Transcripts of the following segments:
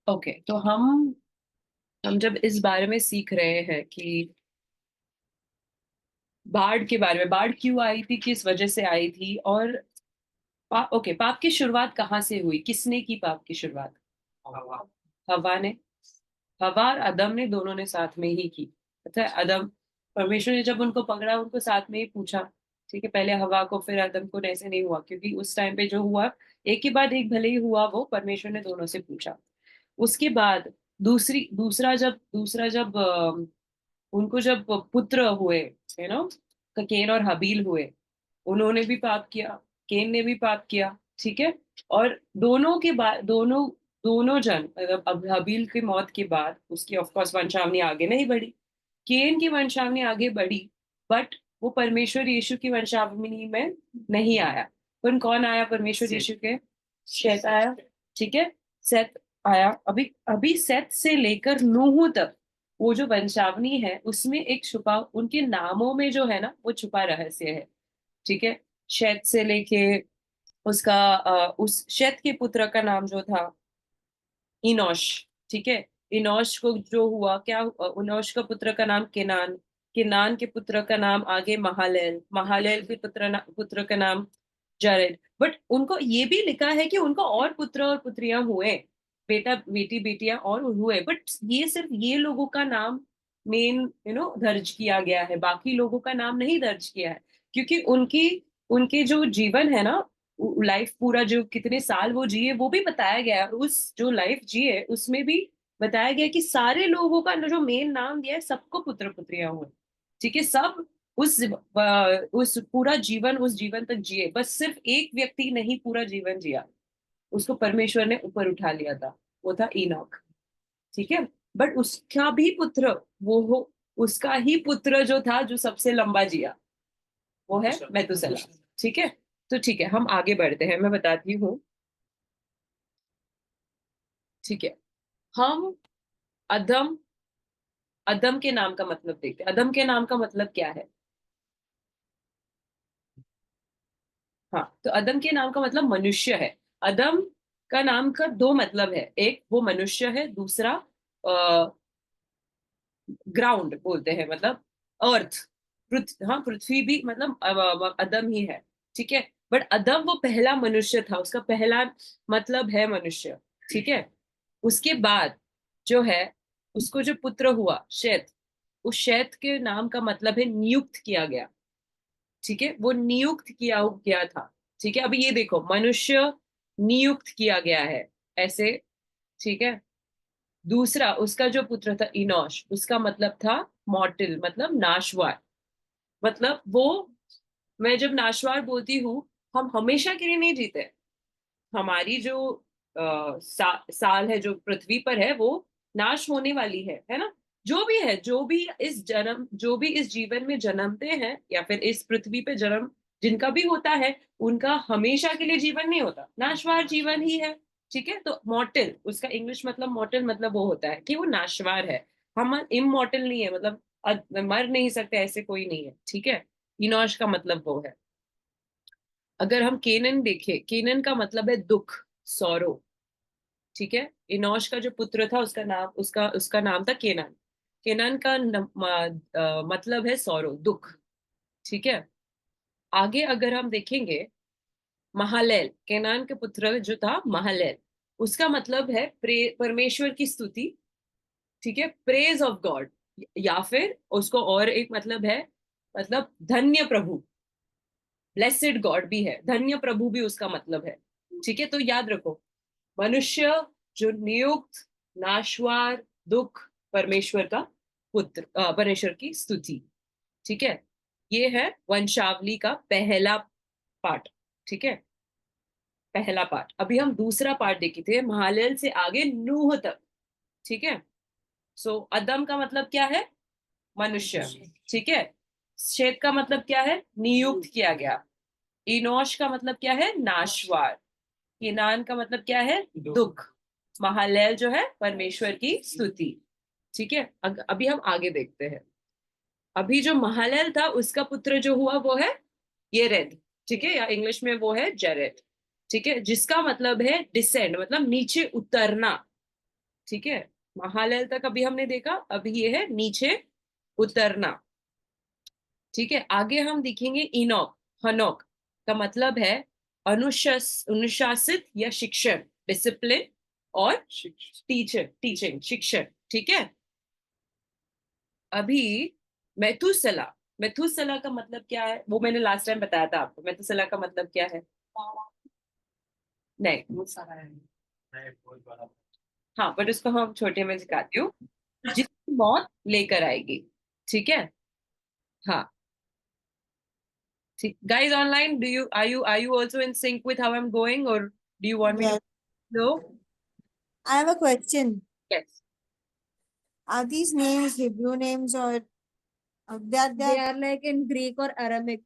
Okay, तो हम जब इस बारे में सीख रहे हैं कि बाढ़ के बारे में, बाढ़ क्यों आई थी, किस वजह से आई थी, और ओके, पाप की शुरुआत कहाँ से हुई, किसने की पाप की शुरुआत? हवा ने। हवा और अदम ने, दोनों ने साथ में ही की। अच्छा, अदम, परमेश्वर ने जब उनको पकड़ा, उनको साथ में ही पूछा। ठीक है, पहले हवा को, फिर अदम को। ऐसे नहीं हुआ, क्योंकि उस टाइम पे जो हुआ, एक के बाद एक भले ही हुआ, वो परमेश्वर ने दोनों से पूछा। उसके बाद दूसरा जब उनको जब पुत्र हुए, यू नो, कैन और हबील हुए, उन्होंने भी पाप किया, केन ने भी पाप किया। ठीक है। और दोनों के बाद, दोनों जन, मतलब अब हबील की मौत के बाद उसकी ऑफ कोर्स वंशावली आगे नहीं बढ़ी, केन की वंशावली आगे बढ़ी, बट वो परमेश्वर यीशु की वंशावली में नहीं आया। पर कौन आया परमेश्वर यीशु के? शेत आया। ठीक है। सेत आया। अभी अभी सेत से लेकर नूह तक वो जो वंशावली है, उसमें एक छुपा, उनके नामों में जो है ना, वो छुपा रहस्य है। ठीक है। शेत से लेके उसका उस शेत के पुत्र का नाम जो था, इनोश। ठीक है। इनोश को जो हुआ क्या, इनोश का पुत्र का नाम केनान। केनान के पुत्र का नाम आगे महालेल। महालेल के पुत्र का नाम जारेद। बट उनको ये भी लिखा है कि उनको और पुत्र और पुत्रियां हुए, बेटा बेटी बेटियां और हुए, बट ये सिर्फ ये लोगों का नाम मेन दर्ज किया गया है, बाकी लोगों का नाम नहीं दर्ज किया है। क्योंकि उनकी उनके जो जीवन है ना, लाइफ पूरा जो कितने साल वो जिए, वो भी बताया गया है। उस जो लाइफ जिए उसमें भी बताया गया कि सारे लोगों का जो मेन नाम दिया है, सबको पुत्र पुत्रियां हुए। ठीक है। सब उस पूरा जीवन, उस जीवन तक जिए, बस सिर्फ एक व्यक्ति नहीं पूरा जीवन जिया, उसको परमेश्वर ने ऊपर उठा लिया था, वो था इनॉक। ठीक है। बट उसका भी पुत्र, वो हो उसका ही पुत्र जो था, जो सबसे लंबा जिया, वो है मेतुसेला। ठीक है। तो ठीक है, हम आगे बढ़ते हैं, मैं बताती हूँ। ठीक है। हम अदम अदम के नाम का मतलब देखते हैं। अदम के नाम का मतलब क्या है? हाँ, तो अदम के नाम का मतलब मनुष्य है। अदम का नाम का दो मतलब है, एक वो मनुष्य है, दूसरा ग्राउंड बोलते हैं, मतलब अर्थ, पृथ्वी। हाँ, पृथ्वी भी मतलब अदम ही है। ठीक है। बट अदम वो पहला मनुष्य था, उसका पहला मतलब है मनुष्य। ठीक है। उसके बाद जो है, उसको जो पुत्र हुआ शेत, उस शेत के नाम का मतलब है नियुक्त किया गया। ठीक है, वो नियुक्त किया गया था। ठीक है। अभी ये देखो, मनुष्य नियुक्त किया गया है, ऐसे। ठीक है। दूसरा उसका जो पुत्र था इनोश, उसका मतलब था मॉर्टल, मतलब नाशवान। मतलब वो, मैं जब नाशवान बोलती हूँ, हम हमेशा के लिए नहीं जीते। हमारी जो साल है जो पृथ्वी पर है, वो नाश होने वाली है ना। जो भी है, जो भी इस जीवन में जन्मते हैं, या फिर इस पृथ्वी पे जन्म जिनका भी होता है, उनका हमेशा के लिए जीवन नहीं होता, नाशवार जीवन ही है। ठीक है। तो मॉर्टल, उसका इंग्लिश मतलब मॉर्टल, मतलब वो होता है कि वो नाशवार है। हम इममॉर्टल नहीं है, मतलब मर नहीं सकते, ऐसे कोई नहीं है। ठीक है। इनोश का मतलब वो है। अगर हम केनन देखें, केनन का मतलब है दुख, सौरो। ठीक है। इनोश का जो पुत्र था, उसका नाम था केनान। केनान का मतलब है सौरो, दुख। ठीक है। आगे अगर हम देखेंगे, महालेल, केनान के पुत्र जो था महालेल, उसका मतलब है परमेश्वर की स्तुति। ठीक है, प्रेज ऑफ गॉड। या फिर उसको और एक मतलब है, मतलब धन्य प्रभु, ब्लेसेड गॉड भी है, धन्य प्रभु भी उसका मतलब है। ठीक है। तो याद रखो, मनुष्य जो नियुक्त, नाशवार, दुख, परमेश्वर का पुत्र, परमेश्वर की स्तुति। ठीक है। ये है वंशावली का पहला पार्ट। ठीक है, पहला पार्ट। अभी हम दूसरा पार्ट देखे थे, महालेल से आगे नूह तक। ठीक है। सो अदम का मतलब क्या है? मनुष्य। ठीक है। शेत का मतलब क्या है? नियुक्त किया गया। इनोश का मतलब क्या है? नाशवार। केनान का मतलब क्या है? दुख। महालैल जो है परमेश्वर की स्तुति। ठीक है। अभी हम आगे देखते हैं। अभी जो महालैल था, उसका पुत्र जो हुआ वो है येरेद। ठीक है, या इंग्लिश में वो है जेरेद। ठीक है, जिसका मतलब है डिसेंड, मतलब नीचे उतरना। ठीक है, महालयल तक अभी हमने देखा, अभी ये है नीचे उतरना। ठीक है, आगे हम देखेंगे इनोक, हनोक का मतलब है अनुशासित या शिक्षण, डिसिप्लिन, और टीचर, टीचिंग, शिक्षण। ठीक है, अभी मेथुसला, मेथुसला का मतलब क्या है वो मैंने लास्ट टाइम बताया था आपको। मेथुसला का मतलब क्या है? नहीं, वो सारा है। हाँ, बट उसको हम छोटे में सिखाती हूँ, जिसकी मौत लेकर आएगी। ठीक है, हाँ, ठीक। Guys online, are you also in sync with how I'm going, or do you want me to Yes. go? I have a question. Yes. Are these names Hebrew names or They are like in Greek or Arabic.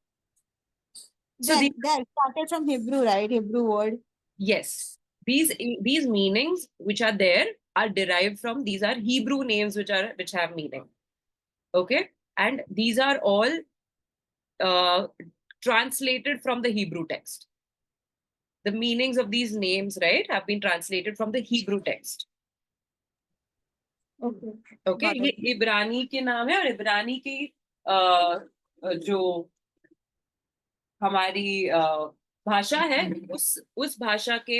So they started from Hebrew, right? Hebrew word. yes, these meanings which are there are derived from, these are Hebrew names which have meaning. Okay, and these are all uh, translated from the Hebrew text. The meanings of these names, right, have been translated from the Hebrew text. Okay. Okay, ये इब्रानी के नाम है, और इब्रानी की जो हमारी भाषा है, उस भाषा के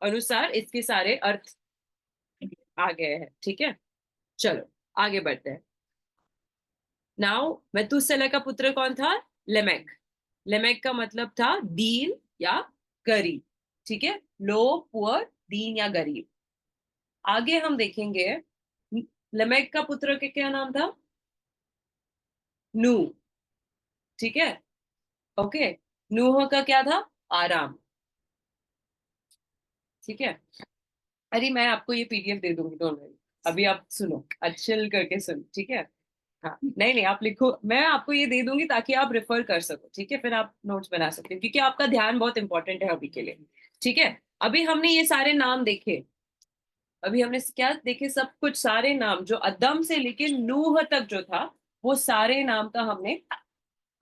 अनुसार इसके सारे अर्थ आ गए हैं। ठीक है, चलो आगे बढ़ते हैं। नाउ मेतुसेलह का पुत्र कौन था? लेमेक। लेमेक का मतलब था दीन या गरीब। ठीक है, लो, पुअर, दीन या गरीब। आगे हम देखेंगे लेमेक का पुत्र के क्या नाम था? नू। ठीक है, ओके, नूह का क्या था? आराम। ठीक है, अरे मैं आपको ये पीडीएफ दे दूंगी, डोंट वरी, अभी आप सुनो, अच्छे करके सुनो। ठीक है, हाँ, नहीं नहीं, आप लिखो, मैं आपको ये दे दूंगी ताकि आप रेफर कर सको। ठीक है, फिर आप नोट्स बना सकते हो, क्योंकि आपका ध्यान बहुत इंपॉर्टेंट है अभी के लिए। ठीक है, अभी हमने ये सारे नाम देखे, अभी हमने क्या देखे? सब कुछ सारे नाम जो अदम से लेके नूह तक जो था, वो सारे नाम का हमने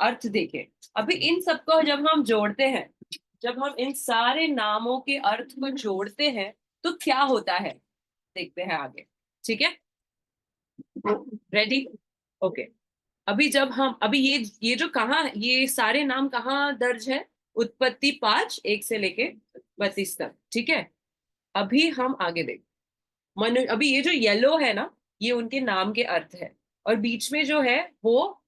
अर्थ देखे। अभी इन सबको जब हम जोड़ते हैं, जब हम इन सारे नामों के अर्थ को जोड़ते हैं, तो क्या होता है देखते हैं आगे। ठीक है, रेडी? ओके, अभी जब हम, अभी ये जो कहाँ, ये सारे नाम कहाँ दर्ज है? उत्पत्ति 5:1 से लेके 32 तक। ठीक है, अभी हम आगे देख, अभी ये जो येलो है ना, ये उनके नाम के अर्थ है, और बीच में जो है वो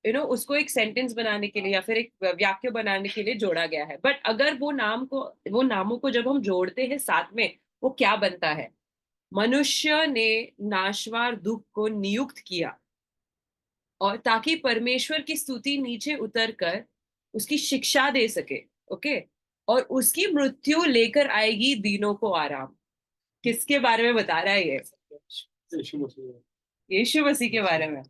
उसको एक सेंटेंस बनाने के लिए या फिर एक वाक्य बनाने के लिए जोड़ा गया है। बट अगर वो नामों को जब हम जोड़ते हैं साथ में, वो क्या बनता है? मनुष्य ने नाशवार दुख को नियुक्त किया, और ताकि परमेश्वर की स्तुति नीचे उतर कर उसकी शिक्षा दे सके। ओके, और उसकी मृत्यु लेकर आएगी दीनों को आराम। किसके बारे में बता रहा है ये? यीशु मसीह के बारे में।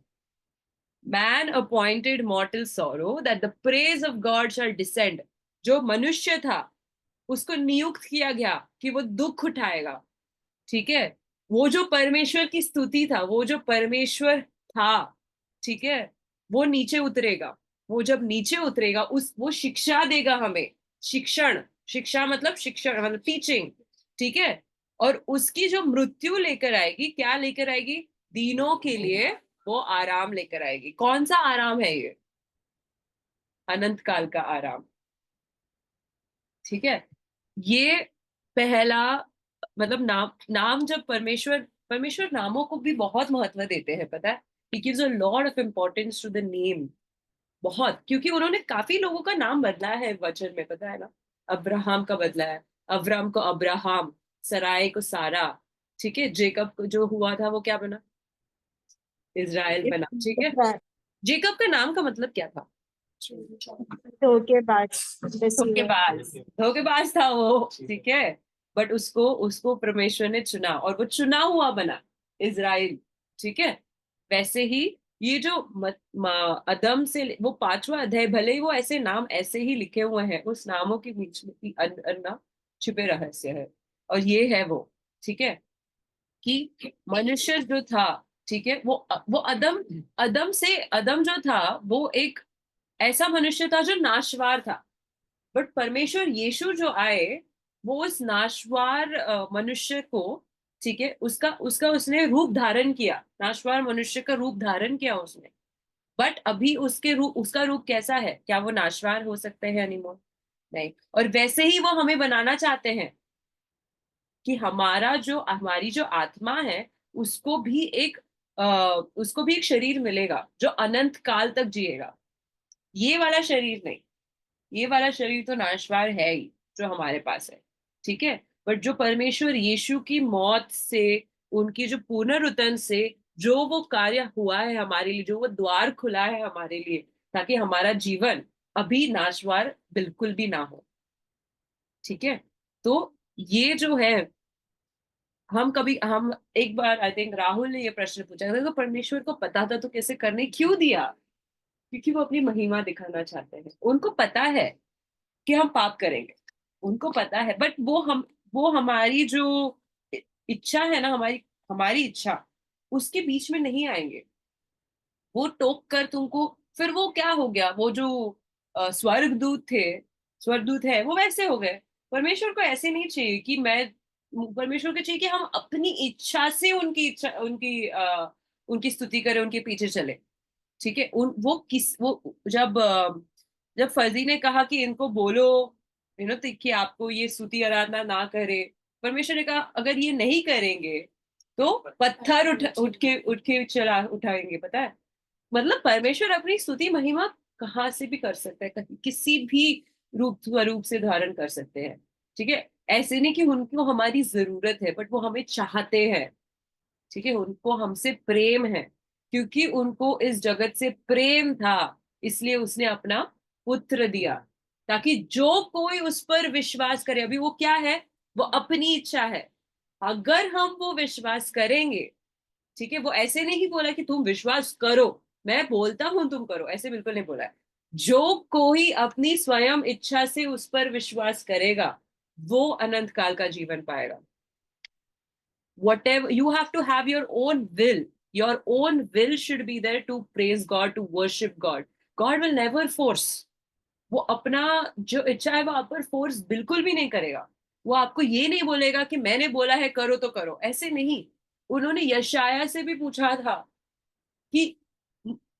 Man appointed mortal sorrow that the praise of God shall descend. जो मनुष्य था उसको नियुक्त किया गया कि वो दुख उठाएगा। ठीक है, वो जो परमेश्वर की स्तुति था, वो जो परमेश्वर था, ठीक है, वो नीचे उतरेगा। वो जब नीचे उतरेगा, वो शिक्षा देगा हमें। शिक्षण, शिक्षा मतलब शिक्षण मतलब टीचिंग। ठीक है, और उसकी जो मृत्यु लेकर आएगी, क्या लेकर आएगी? दीनों के लिए वो आराम लेकर आएगी। कौन सा आराम है ये? अनंत काल का आराम। ठीक है, ये पहला, मतलब नाम जब परमेश्वर नामों को भी बहुत महत्व देते हैं, पता है? He gives a lot of importance to the name, बहुत, क्योंकि उन्होंने काफी लोगों का नाम बदला है वचन में, पता है ना? अब्राहम का बदला है, अब्राम को अब्राहम, सराय को सारा। ठीक है, जेकब को जो हुआ था वो क्या बना? इज़राइल बना। ठीक है, जेकब का नाम का मतलब क्या था? धोखेबाज, धोखेबाज, धोखेबाज था वो। ठीक है, बट उसको उसको परमेश्वर ने चुना, और वो चुना हुआ बना इज़राइल। ठीक है, वैसे ही ये जो अदम से वो 5वां अध्याय, भले ही वो ऐसे नाम ऐसे ही लिखे हुए हैं, उस नामों के बीच में भी अन्ना छिपे रहस्य है, और ये है वो। ठीक है, कि मनुष्य जो था, ठीक है, वो अदम अदम जो था, वो एक ऐसा मनुष्य था जो नाशवार था। बट परमेश्वर यीशु जो आए, वो उस नाशवार मनुष्य को ठीक है, उसका उसका उसने रूप धारण किया, नाशवान मनुष्य का रूप धारण किया उसने। बट अभी उसका रूप कैसा है? क्या वो नाशवान हो सकते हैं अनिमोल? नहीं। और वैसे ही वो हमें बनाना चाहते हैं कि हमारी जो आत्मा है उसको भी एक उसको भी एक शरीर मिलेगा जो अनंत काल तक जिएगा। ये वाला शरीर नहीं, ये वाला शरीर तो नाशवान है ही जो हमारे पास है, ठीक है। बट जो परमेश्वर यीशु की मौत से, उनकी जो पुनरुत्थान से जो वो कार्य हुआ है हमारे लिए, जो वो द्वार खुला है हमारे लिए, ताकि हमारा जीवन अभी नाशवान बिल्कुल भी ना हो, ठीक है। तो ये जो है, हम एक बार आई थिंक राहुल ने ये प्रश्न पूछा था, तो परमेश्वर को पता था तो कैसे करने क्यों दिया? क्योंकि वो अपनी महिमा दिखाना चाहते हैं। उनको पता है कि हम पाप करेंगे, उनको पता है, बट वो हमारी जो इच्छा है ना, हमारी हमारी इच्छा, उसके बीच में नहीं आएंगे। वो टोक कर तुमको, फिर वो क्या हो गया, वो जो स्वर्गदूत थे, स्वर्गदूत है, वो वैसे हो गए। परमेश्वर को ऐसे नहीं चाहिए कि मैं, परमेश्वर को चाहिए कि हम अपनी इच्छा से उनकी स्तुति करें, उनके पीछे चले, ठीक है। वो जब फर्जी ने कहा कि इनको बोलो, कि आपको ये स्तुति आराधना ना करे, परमेश्वर ने कहा अगर ये नहीं करेंगे तो पत्थर उठ के चला उठाएंगे, पता है। मतलब परमेश्वर अपनी स्तुति महिमा कहाँ से भी कर सकता है, किसी भी रूप स्वरूप से धारण कर सकते हैं, ठीक है। ऐसे नहीं कि उनको हमारी जरूरत है, बट वो हमें चाहते हैं, ठीक है। उनको हमसे प्रेम है, क्योंकि उनको इस जगत से प्रेम था, इसलिए उसने अपना पुत्र दिया, ताकि जो कोई उस पर विश्वास करे, अभी वो क्या है, वो अपनी इच्छा है। अगर हम वो विश्वास करेंगे, ठीक है, वो ऐसे नहीं बोला कि तुम विश्वास करो, मैं बोलता हूं तुम करो, ऐसे बिल्कुल नहीं बोला है। जो कोई अपनी स्वयं इच्छा से उस पर विश्वास करेगा वो अनंत काल का जीवन पाएगा। Whatever, you have to have your own will. Your own will should be there to praise God, to worship God. God will never force. वो अपना जो इच्छा है वो आप पर फोर्स बिल्कुल भी नहीं करेगा। वो आपको ये नहीं बोलेगा कि मैंने बोला है करो तो करो, ऐसे नहीं। उन्होंने यशाया से भी पूछा था कि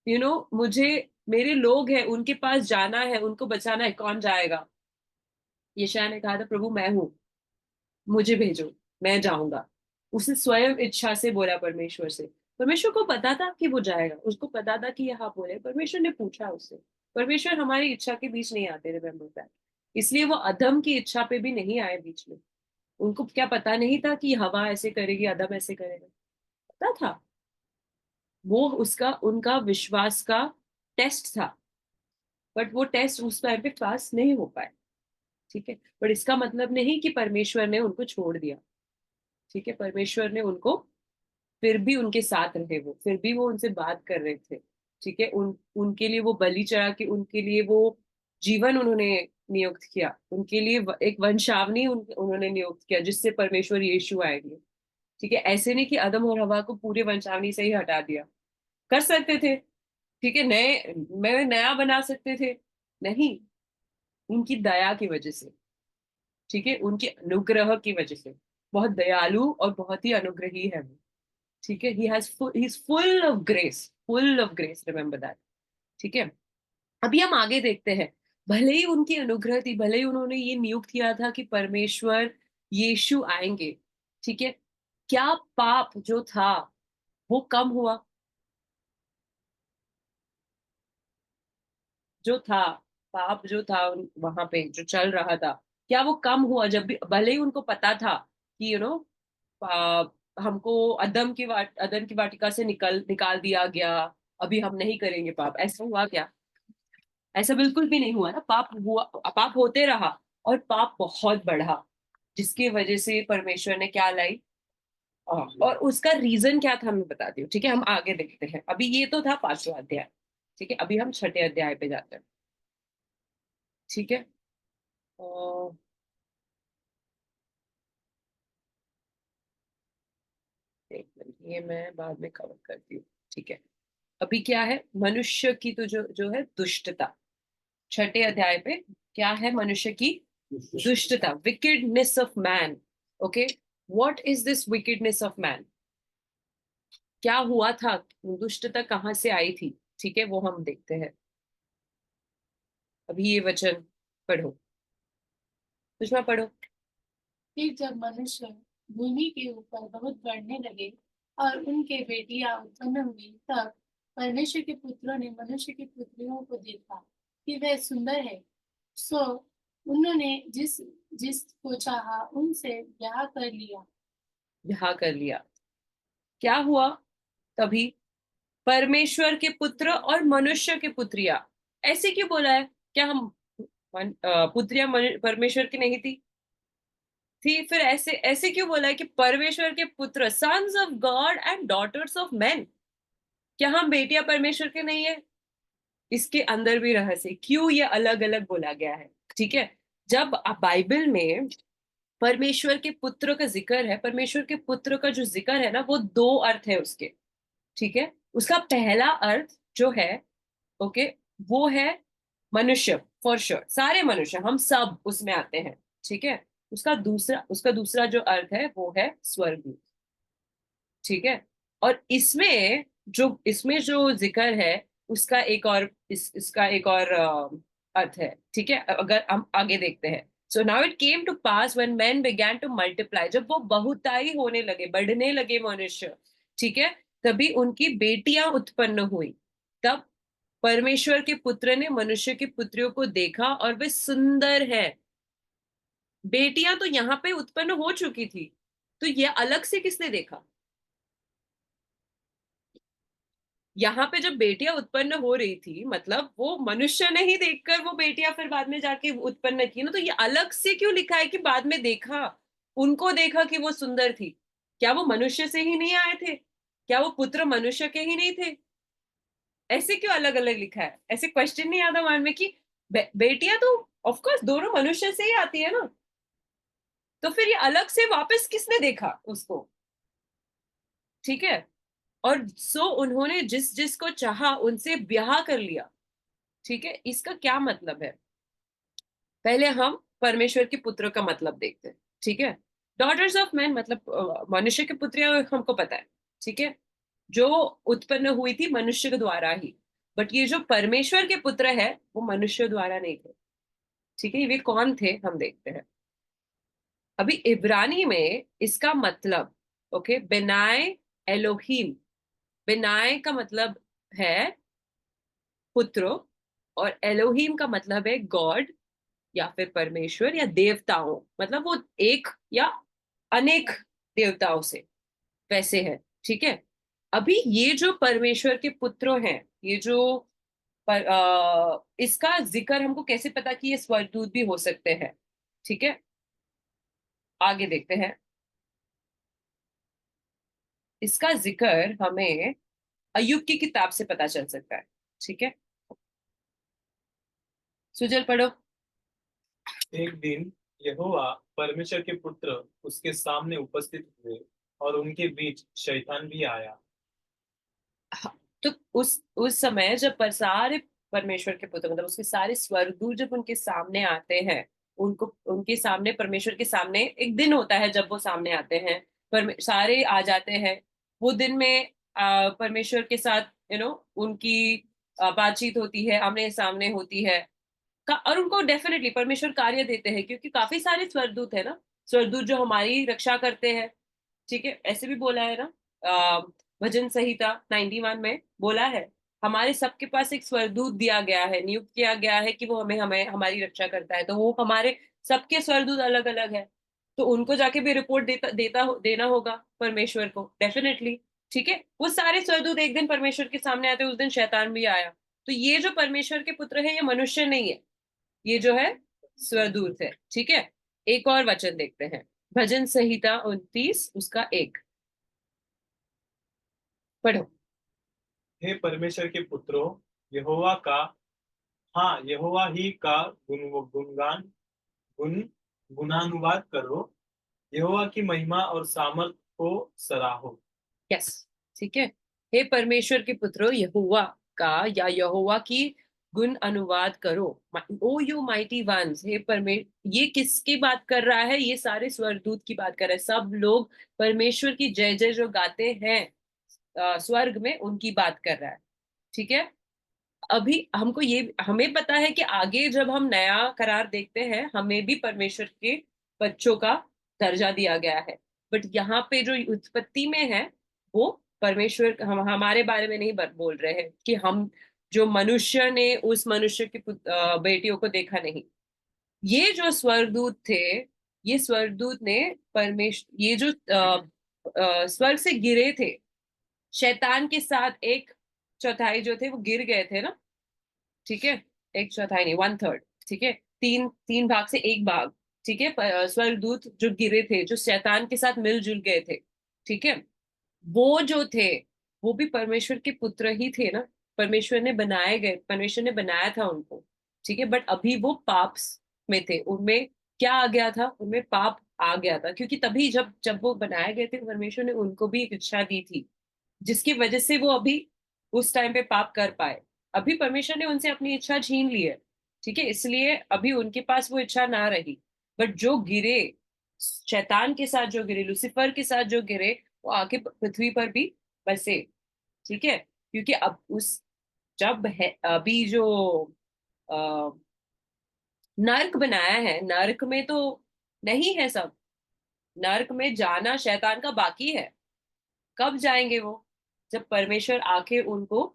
मुझे, मेरे लोग हैं, उनके पास जाना है, उनको बचाना है, कौन जाएगा? यशाया ने कहा था प्रभु मैं हूं, मुझे भेजो, मैं जाऊंगा। उसने स्वयं इच्छा से बोला परमेश्वर से। परमेश्वर को पता था कि वो जाएगा, उसको पता था कि यहाँ बोले, परमेश्वर ने पूछा उससे। परमेश्वर हमारी इच्छा के बीच नहीं आते, रिमेम्बर दैट। इसलिए वो अधम की इच्छा पे भी नहीं आए बीच में। उनको क्या पता नहीं था कि हवा ऐसे करेगी, अधम ऐसे करेगा? पता था। वो उसका उनका विश्वास का टेस्ट था, बट वो टेस्ट उस टाइम पे पास नहीं हो पाए, ठीक है। पर इसका मतलब नहीं कि परमेश्वर ने उनको छोड़ दिया, ठीक है। परमेश्वर ने उनको फिर भी उनके साथ रहे, वो फिर भी वो उनसे बात कर रहे थे, ठीक है। उनके लिए वो बलि चढ़ा के, उनके लिए वो जीवन उन्होंने नियुक्त किया, उनके लिए एक वंशावनी उन्होंने नियुक्त किया, जिससे परमेश्वर यीशु आएंगे, ठीक है। ऐसे नहीं कि आदम और हवा को पूरे वंशावनी से ही हटा दिया, कर सकते थे, ठीक है, मैं नया बना सकते थे, नहीं। उनकी दया की वजह से, ठीक है, उनके अनुग्रह की वजह से, बहुत दयालु और बहुत ही अनुग्रही है वो, ठीक है। He is full of grace, full of grace, remember that, ठीक है। अभी हम आगे देखते हैं। भले ही उनकी अनुग्रह थी, भले ही उन्होंने ये नियुक्त किया था कि परमेश्वर यीशु आएंगे, ठीक है, क्या पाप जो था वो कम हुआ? जो था, पाप जो था वहां पे जो चल रहा था, क्या वो कम हुआ? जब भी, भले ही उनको पता था कि हमको अदम की वाटिका से निकाल दिया गया, अभी हम नहीं करेंगे पाप, ऐसा हुआ क्या? ऐसा बिल्कुल भी नहीं हुआ ना। पाप हुआ, पाप होते रहा, और पाप बहुत बढ़ा, जिसकी वजह से परमेश्वर ने क्या लाई, और उसका रीजन क्या था मैं बताती हूँ, ठीक है। हम आगे देखते हैं। अभी ये तो था 5वां अध्याय, ठीक है। अभी हम 6ठे अध्याय पे जाते हैं, ठीक है। अ, एक मिनट, ये मैं बाद में कवर करती हूँ, ठीक है। अभी क्या है, मनुष्य की तो जो जो है दुष्टता, 6ठे अध्याय पे क्या है? मनुष्य की दुष्टता, wickedness of man, okay. What is this wickedness of man, क्या हुआ था, दुष्टता कहाँ से आई थी, ठीक है, वो हम देखते हैं। अभी ये वचन पढ़ो, सुषमा पढ़ो। फिर जब मनुष्य भूमि के ऊपर बहुत बढ़ने लगे और उनके बेटियां उत्पन्न हुई, तब परमेश्वर के पुत्रों ने मनुष्य की पुत्रियों को देखा कि वह सुंदर है, सो उन्होंने जिस जिसको चाहा उनसे ब्याह कर लिया। ब्याह कर लिया। क्या हुआ तभी? परमेश्वर के पुत्र और मनुष्य की पुत्रियां, ऐसे क्यों बोला है? क्या हम पुत्रियां परमेश्वर की नहीं थी? फिर ऐसे ऐसे क्यों बोला है कि परमेश्वर के पुत्र, sons of God and daughters of man? क्या हम बेटियां परमेश्वर के नहीं है? इसके अंदर भी रहस्य, क्यों ये अलग अलग बोला गया है, ठीक है। जब बाइबल में परमेश्वर के पुत्र का जिक्र है, परमेश्वर के पुत्र का जो जिक्र है ना, वो दो अर्थ है उसके, ठीक है। उसका पहला अर्थ जो है, ओके, वो है मनुष्य, फॉर श्योर, सारे मनुष्य, हम सब उसमें आते हैं, ठीक है। उसका दूसरा जो अर्थ है वो है स्वर्ग, ठीक है। और इसमें जो जिक्र है, उसका एक और इसका एक और अर्थ है, ठीक है। अगर हम आगे देखते हैं, so now it came to pass when man began to multiply, जब वो बहुताई होने लगे, बढ़ने लगे मनुष्य, ठीक है, तभी उनकी बेटियां उत्पन्न हुई। तब परमेश्वर के पुत्र ने मनुष्य की पुत्रियों को देखा और वे सुंदर है। बेटियां तो यहाँ पे उत्पन्न हो चुकी थी, तो ये अलग से किसने देखा? यहाँ पे जब बेटियां उत्पन्न हो रही थी, मतलब वो मनुष्य ने ही देखकर वो बेटियां फिर बाद में जाके उत्पन्न की ना, तो ये अलग से क्यों लिखा है कि बाद में देखा, उनको देखा कि वो सुंदर थी? क्या वो मनुष्य से ही नहीं आए थे? क्या वो पुत्र मनुष्य के ही नहीं थे? ऐसे क्यों अलग अलग लिखा है? ऐसे क्वेश्चन नहीं आता मन में कि बेटियां तो ऑफ कोर्स दोनों मनुष्य से ही आती है ना, तो फिर ये अलग से वापस किसने देखा उसको, ठीक है। और उन्होंने जिस जिसको चाहा उनसे ब्याह कर लिया, ठीक है। इसका क्या मतलब है? पहले हम परमेश्वर के पुत्र का मतलब देखते हैं, ठीक है। डॉटर्स ऑफ मैन मतलब मनुष्य की पुत्रियां हमको पता है, ठीक है, जो उत्पन्न हुई थी मनुष्य के द्वारा ही। बट ये जो परमेश्वर के पुत्र है, वो मनुष्य द्वारा नहीं थे, ठीक है। वे कौन थे हम देखते हैं। अभी इब्रानी में इसका मतलब, ओके, बेनाय एलोहीम, बेनाय का मतलब है पुत्र, और एलोहीम का मतलब है गॉड, या फिर परमेश्वर या देवताओं, मतलब वो एक या अनेक देवताओं से वैसे है, ठीक है। अभी ये जो परमेश्वर के पुत्र हैं, ये जो इसका जिक्र हमको कैसे पता कि ये स्वर्गदूत भी हो सकते हैं, ठीक है। आगे देखते हैं। इसका जिक्र हमें अय्यूब की किताब से पता चल सकता है, ठीक है। सुजल पढ़ो। एक दिन यहोवा परमेश्वर के पुत्र उसके सामने उपस्थित हुए और उनके बीच शैतान भी आया। तो उस समय जब पर सारे परमेश्वर के पुत्र, मतलब उसके सारे स्वर्गदूत जब उनके सामने आते हैं, उनको उनके सामने, परमेश्वर के सामने एक दिन होता है जब वो सामने आते हैं, पर सारे आ जाते हैं। वो दिन में परमेश्वर के साथ उनकी बातचीत होती है, आमने सामने होती है। और उनको डेफिनेटली परमेश्वर कार्य देते हैं, क्योंकि काफी सारे स्वर्गदूत है ना, स्वर्गदूत जो हमारी रक्षा करते हैं, ठीक है। ऐसे भी बोला है ना, भजन संहिता 91 में बोला है, हमारे सबके पास एक स्वर्गदूत दिया गया है, नियुक्त किया गया है कि वो हमें हमें हमारी रक्षा करता है। तो वो हमारे सबके स्वर्गदूत अलग अलग है, तो उनको जाके भी रिपोर्ट देना होगा परमेश्वर को, डेफिनेटली, ठीक है। वो सारे स्वर्गदूत एक दिन परमेश्वर के सामने आते, उस दिन शैतान भी आया। तो ये जो परमेश्वर के पुत्र है, ये मनुष्य नहीं है, ये जो है स्वरदूत है, ठीक है। एक और वचन देखते हैं, भजन संहिता 29 उसका 1 पढ़ो। हे परमेश्वर के पुत्रों, यहोवा का, हाँ, यहोवा ही का गुणगान गुण गुणानुवाद करो, यहोवा की महिमा और सामर्थ को सराहो। यस, ठीक है। हे परमेश्वर के पुत्रों, यहोवा का या यहोवा की गुण अनुवाद करो। ओ यू माइटी वंस, हे ये किसकी बात कर रहा है? ये सारे स्वर्गदूत की बात कर रहा है। सब लोग परमेश्वर की जय जय जो गाते हैं स्वर्ग में, उनकी बात कर रहा है। ठीक है। अभी हमको ये हमें पता है कि आगे जब हम नया करार देखते हैं, हमें भी परमेश्वर के बच्चों का दर्जा दिया गया है। बट यहाँ पे जो उत्पत्ति में है, वो परमेश्वर हमारे बारे में नहीं बोल रहे हैं कि हम जो मनुष्य ने उस मनुष्य की बेटियों को देखा नहीं। ये जो स्वर्गदूत थे, ये स्वर्गदूत ने परमेश्वर, ये जो स्वर्ग से गिरे थे शैतान के साथ, एक चौथाई जो थे वो गिर गए थे ना। ठीक है। एक चौथाई नहीं, 1/3। ठीक है। तीन तीन भाग से एक भाग। ठीक है। स्वर्गदूत जो गिरे थे, जो शैतान के साथ मिलजुल गए थे। ठीक है। वो जो थे, वो भी परमेश्वर के पुत्र ही थे ना। परमेश्वर ने बनाए गए, परमेश्वर ने बनाया था उनको। ठीक है। बट अभी वो पाप में थे। उनमें क्या आ गया था? उनमें पाप आ गया था, क्योंकि तभी जब जब वो बनाए गए थे, परमेश्वर ने उनको भी एक इच्छा दी थी, जिसकी वजह से वो अभी उस टाइम पे पाप कर पाए। अभी परमेश्वर ने उनसे अपनी इच्छा छीन ली है। ठीक है। इसलिए अभी उनके पास वो इच्छा ना रही। बट जो गिरे, शैतान के साथ जो गिरे, लूसीफर के साथ जो गिरे, वो आके पृथ्वी पर भी बसे। ठीक है। क्योंकि अब उस जब है अभी जो आ, नर्क बनाया है, नर्क में तो नहीं है सब। नर्क में जाना शैतान का बाकी है। कब जाएंगे वो? जब परमेश्वर आके उनको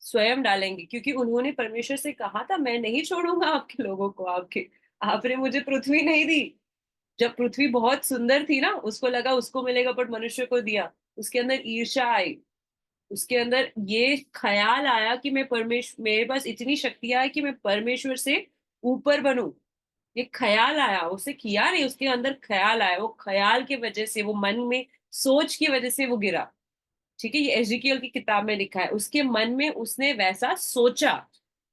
स्वयं डालेंगे, क्योंकि उन्होंने परमेश्वर से कहा था, मैं नहीं छोड़ूंगा आपके लोगों को। आपने मुझे पृथ्वी नहीं दी। जब पृथ्वी बहुत सुंदर थी ना, उसको लगा उसको मिलेगा, बट मनुष्य को दिया। उसके अंदर ईर्ष्या आई, उसके अंदर ये ख्याल आया कि मैं परमेश्वर, मेरे पास इतनी शक्तियां है कि मैं परमेश्वर से ऊपर बनूं। ये ख्याल आया, उसे किया नहीं, उसके अंदर ख्याल आया। वो ख्याल की वजह से, वो मन में सोच की वजह से वो गिरा। ठीक है। ये एजिकियल की किताब में लिखा है, उसके मन में उसने वैसा सोचा।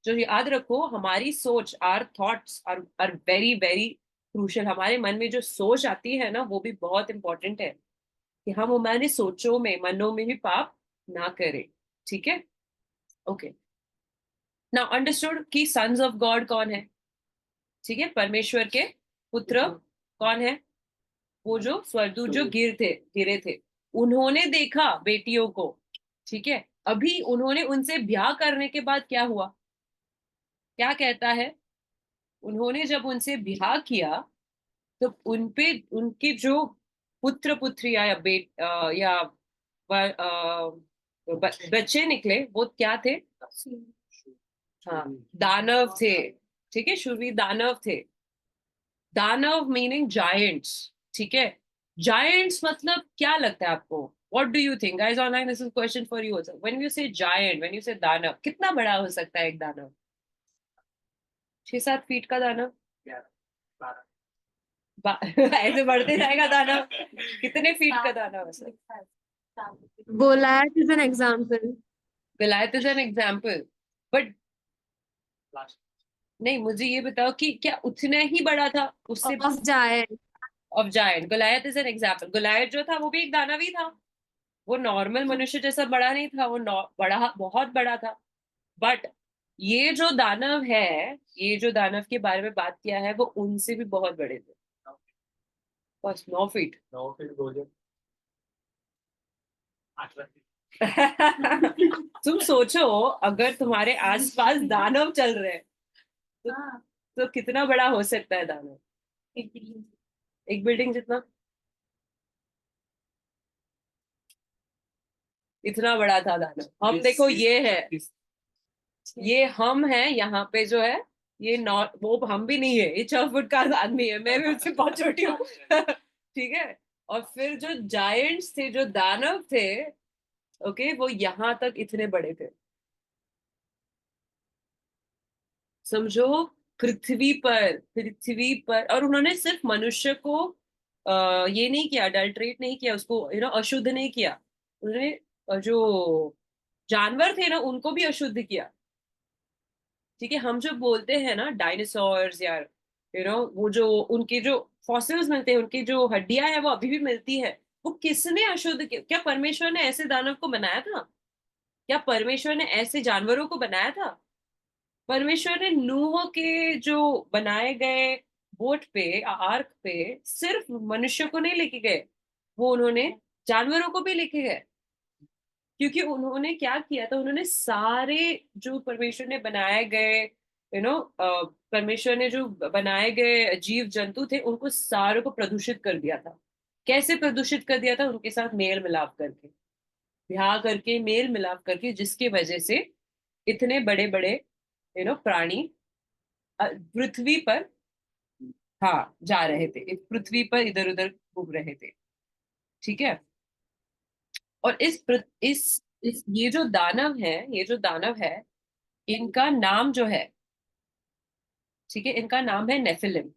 जो याद रखो, हमारी सोच, or thoughts are very very crucial. हमारे मन में जो सोच आती है ना, वो भी बहुत इंपॉर्टेंट है कि हम हमारे सोचों में, मनों में भी पाप ना करें। ठीक है। ओके। नाउ अंडरस्टूड कि सन्स ऑफ गॉड कौन है। ठीक है। परमेश्वर के पुत्र कौन है? वो जो स्वर्गदूत जो गिरे थे, उन्होंने देखा बेटियों को। ठीक है। अभी उन्होंने उनसे ब्याह करने के बाद क्या हुआ? क्या कहता है? उन्होंने जब उनसे ब्याह किया, तो उनपे उनके जो पुत्र पुत्रिया या या बच्चे निकले, वो क्या थे? हाँ, दानव थे। ठीक है। शूरवीर दानव थे। दानव मीनिंग जायंट्स। ठीक है। जायंट्स मतलब क्या लगता है आपको? What do you think guys online? This is question for you also. When you से जायंट, व्हेन यू से दानव, कितना बड़ा हो सकता है एक दानव? 6-7 फीट का दानव? ऐसे बढ़ते जाएगा दानव। कितने फीट का दानव है sir? Goliath is an example. Goliath is an example. But नहीं, मुझे ये बताओ कि क्या उतना ही बड़ा था उससे? Of giant. Of giant, Goliath is an example. Goliath जो था वो भी एक दानव ही था। वो नॉर्मल मनुष्य जैसा बड़ा नहीं था, वो बड़ा, बहुत बड़ा था। बट ये जो दानव है, ये जो दानव के बारे में बात किया है, वो उनसे भी बहुत बड़े थे। बस 9 फीट। 9 फीट भोजन 8 तुम सोचो, अगर तुम्हारे आसपास दानव चल रहे हैं, तो, हाँ, तो कितना बड़ा हो सकता है दानव? एक बिल्डिंग जितना। इतना बड़ा था दानव। हम देखो, ये है, ये हम हैं यहाँ पे जो है, ये नॉट, वो हम भी नहीं है, ये 6 फुट का आदमी है, मैं भी उससे बहुत छोटी हूँ। ठीक है। और फिर जो जायंट्स थे, जो दानव थे, ओके, वो यहाँ तक इतने बड़े थे। समझो, पृथ्वी पर, और उन्होंने सिर्फ मनुष्य को ये नहीं किया, अडल्ट्रेट नहीं किया उसको, अशुद्ध नहीं किया। उन्होंने जो जानवर थे ना, उनको भी अशुद्ध किया। ठीक है। हम जो बोलते हैं ना डायनासोर्स, या वो जो उनके जो फॉसिल्स मिलते हैं, उनकी जो हड्डियां हैं, वो अभी भी मिलती है। वो किसने अशुद्ध किया? क्या परमेश्वर ने ऐसे दानव को बनाया था? क्या परमेश्वर ने ऐसे जानवरों को बनाया था? परमेश्वर ने नूह के जो बनाए गए बोट पे, आर्क पे, सिर्फ मनुष्य को नहीं लेके गए, वो उन्होंने जानवरों को भी लेके गए। क्योंकि उन्होंने क्या किया था, उन्होंने सारे जो परमेश्वर ने बनाए गए, परमेश्वर ने जो बनाए गए जीव जंतु थे, उनको सारों को प्रदूषित कर दिया था। कैसे प्रदूषित कर दिया था? उनके साथ मेल मिलाप करके, ब्याह करके, मेल मिलाप करके, जिसकी वजह से इतने बड़े बड़े प्राणी पृथ्वी पर, हाँ, जा रहे थे, इस पृथ्वी पर इधर उधर घूम रहे थे। ठीक है। और इस ये जो दानव है, ये जो दानव है, इनका नाम जो है, ठीक है, इनका नाम है नेफिलिम।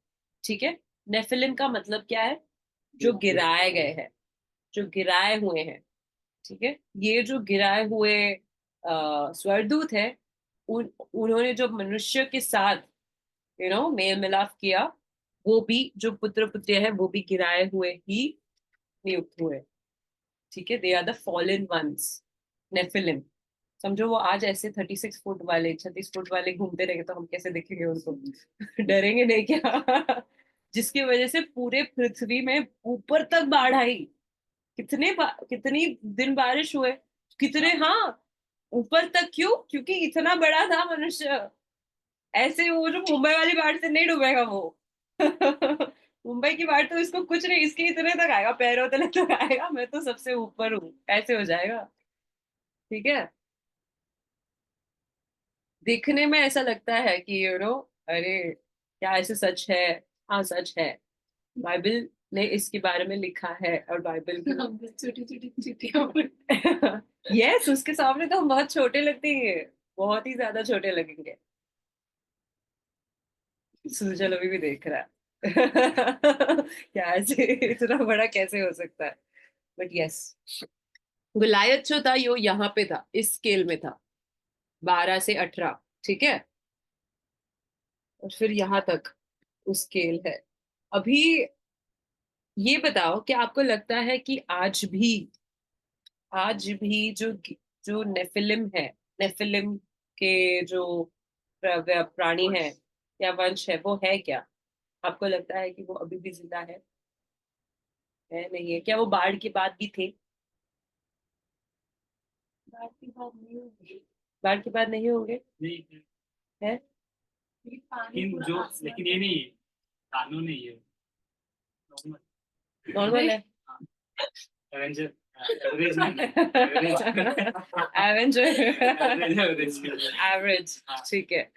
ठीक है। नेफिलिम का मतलब क्या है? जो गिराए गए हैं, जो गिराए हुए हैं। ठीक है। ये जो गिराए हुए स्वर्गदूत है, उन्होंने जो मनुष्य के साथ मेल मिलाप किया, वो भी जो पुत्र पुत्रियां हैं, वो भी गिराए हुए ही नियुक्त हुए। ठीक है। They are the fallen ones, Nephilim. समझो वो आज ऐसे 36 फुट वाले, 36 फुट वाले घूमते रहेंगे तो हम कैसे देखेंगे उनको? डरेंगे नहीं क्या? जिसकी वजह से पूरे पृथ्वी में ऊपर तक बाढ़ आई। कितनी दिन बारिश हुए, कितने, हाँ, ऊपर तक। क्यों? क्योंकि इतना बड़ा था मनुष्य। ऐसे वो जो मुंबई वाली बाढ़ से नहीं डूबेगा वो। मुंबई की बाढ़ तो इसको कुछ नहीं, इसके इतने तक आएगा, पैरों तले तक आएगा, मैं तो सबसे ऊपर हूँ, ऐसे हो जाएगा। ठीक है। दिखने में ऐसा लगता है कि अरे क्या ऐसे सच है? हाँ, सच है। बाइबल ने इसके बारे में लिखा है, और बाइबल छोटी छोटी चीटियां। यस, उसके सामने तो हम बहुत छोटे लगते हैं, बहुत ही ज्यादा छोटे लगेंगे। सुजल अभी भी देख रहा है। क्या ऐसे इतना बड़ा कैसे हो सकता है? बट यस, गुलायत जो था, यो यहाँ पे था, इस स्केल में था, 12 से 18। ठीक है। और फिर यहाँ तक उस स्केल है। अभी ये बताओ कि आपको लगता है कि आज भी जो नेफिलिम है, नेफिलिम के जो प्राणी है या वंश है, वो है क्या? आपको लगता है कि वो अभी भी जिंदा है नहीं है? क्या वो बाढ़ के बाद भी थे? बात की बात नहीं होगी। बाढ़ के बाद नहीं होंगे? नहीं है। है? ये पानी लेकिन पूरा जो आसमान लेकिन ये नहीं है, कानून नहीं है, नॉर्मल। नॉर्मल है। एवेंजर, एवरेज नहीं, एवरेज, एवेंजर, एवरेज, एवरेज। हाँ। ठीक है।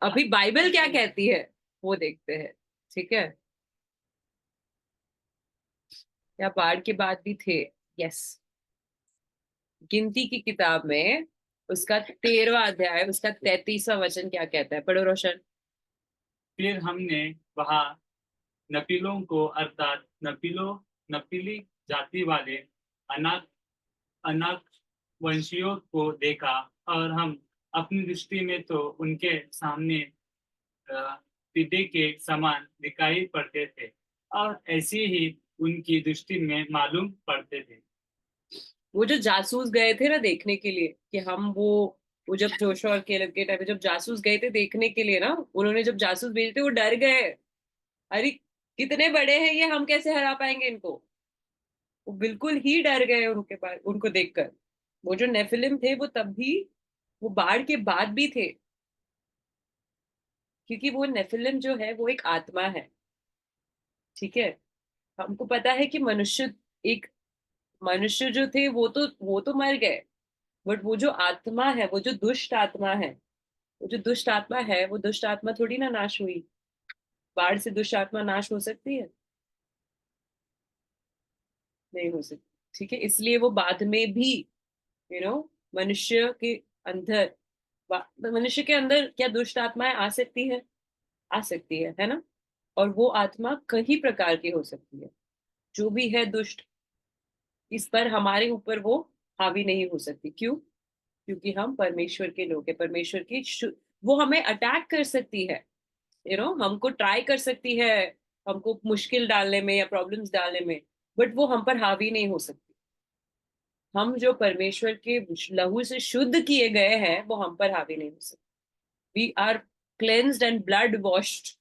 अभी बाइबल क्या कहती है वो देखते हैं। ठीक है। या बाढ़ के बाद भी थे? यस। गिनती की किताब में उसका 13वां अध्याय, उसका 33वां वचन क्या कहता है? पढ़ो रोशन। फिर हमने वहां नपीलों को, अर्थात नपीली जाति वाले अनाक अनाक वंशियों को देखा, और हम अपनी दृष्टि में तो उनके सामने टिड्डे के समान दिखाई पड़ते थे, और ऐसे ही उनकी दृष्टि में मालूम पड़ते थे। वो जो जासूस गए थे ना देखने के लिए, कि हम वो जब जोशुआ और केलेब के टाइम पे जब जासूस गए थे देखने के लिए ना, उन्होंने जब जासूस भेजे थे, वो डर गए। अरे कितने बड़े हैं ये, हम कैसे हरा पाएंगे इनको? वो बिल्कुल ही डर गए उनके पास, उनको देखकर। वो जो नेफिलिम थे, वो तब भी, वो बाढ़ के बाद भी थे। क्योंकि वो नेफिलिम जो है, वो एक आत्मा है। ठीक है। हमको पता है कि एक मनुष्य जो थे, वो तो मर गए। बट वो जो आत्मा है, वो जो दुष्ट आत्मा है, वो जो दुष्ट आत्मा है, वो दुष्ट आत्मा थोड़ी ना नाश हुई। बाढ़ से दुष्ट आत्मा नाश हो सकती है? नहीं हो सकती। ठीक है। इसलिए वो बाद में भी मनुष्य के अंदर, मनुष्य के अंदर क्या दुष्ट आत्माएं आ सकती है? आ सकती है ना? और वो आत्मा कई प्रकार की हो सकती है। जो भी है दुष्ट, इस पर हमारे ऊपर वो हावी नहीं हो सकती। क्यों? क्योंकि हम परमेश्वर के लोग हैं, परमेश्वर की वो हमें अटैक कर सकती है, हमको ट्राई कर सकती है, हमको मुश्किल डालने में या प्रॉब्लम्स डालने में, बट वो हम पर हावी नहीं हो सकती। हम जो परमेश्वर के लहू से शुद्ध किए गए हैं वो हम पर हावी नहीं हो सकते. We are cleansed and blood washed.